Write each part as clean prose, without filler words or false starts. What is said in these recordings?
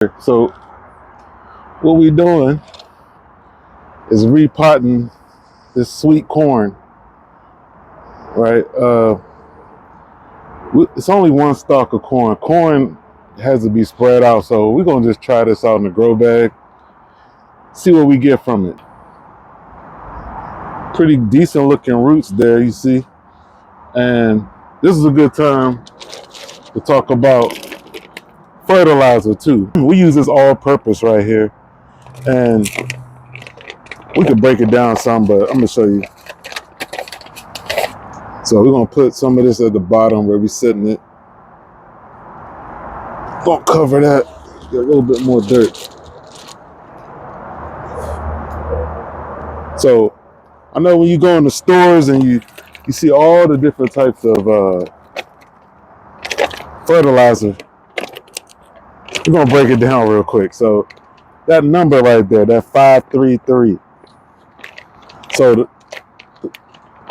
So what we doing is repotting this sweet corn, right? It's only one stalk of corn. Corn has to be spread out, so we're gonna just try this out in the grow bag, see what we get from it. Pretty decent looking roots there, you see. And this is a good time to talk about fertilizer too. We use this all-purpose right here, and we could break it down some, but I'm gonna show you. So we're gonna put some of this at the bottom where we're setting it. Gonna cover that, get a little bit more dirt. So I know when you go in the stores and you see all the different types of fertilizer, we're gonna break it down real quick. So that number right there, that 533. So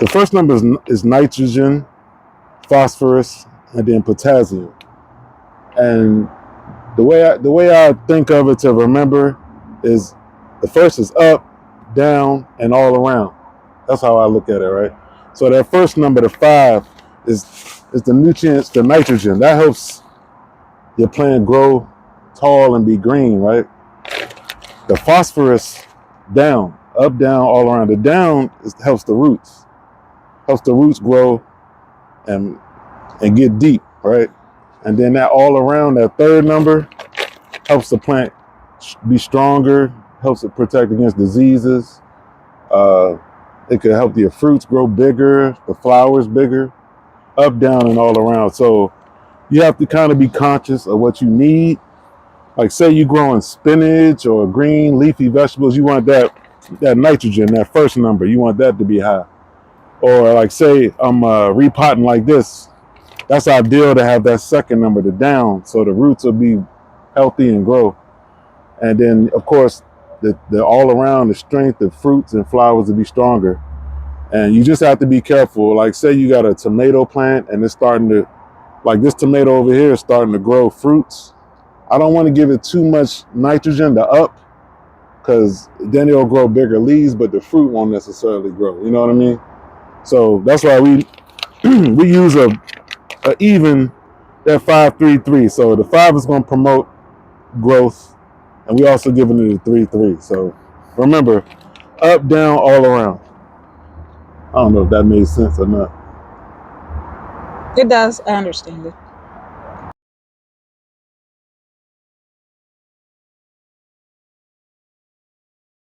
the first number is nitrogen, phosphorus, and then potassium. And the way I think of it to remember is the first is up, down, and all around. That's how I look at it, right? So that first number, the 5, is the nutrients, the nitrogen. That helps your plant grow tall and be green, right? The phosphorus, down, up, down, all around. The down helps the roots. Helps the roots grow and get deep, right? And then that all around, that third number, helps the plant be stronger, helps it protect against diseases. It could help your fruits grow bigger, the flowers bigger, up, down, and all around. So you have to kind of be conscious of what you need. Like say you're growing spinach or green leafy vegetables, you want that nitrogen, that first number, you want that to be high. Or like say I'm repotting like this, that's ideal to have that second number, the down, so the roots will be healthy and grow. And then of course the all around, the strength of fruits and flowers will be stronger. And you just have to be careful. Like say you got a tomato plant and it's starting to, like this tomato over here is starting to grow fruits. I don't want to give it too much nitrogen to up, because then it'll grow bigger leaves, but the fruit won't necessarily grow. You know what I mean? So that's why we we use a even, that 533. So the 5 is going to promote growth, and we also giving it a 3-3. So remember, up, down, all around. I don't know if that made sense or not. It does. I understand it.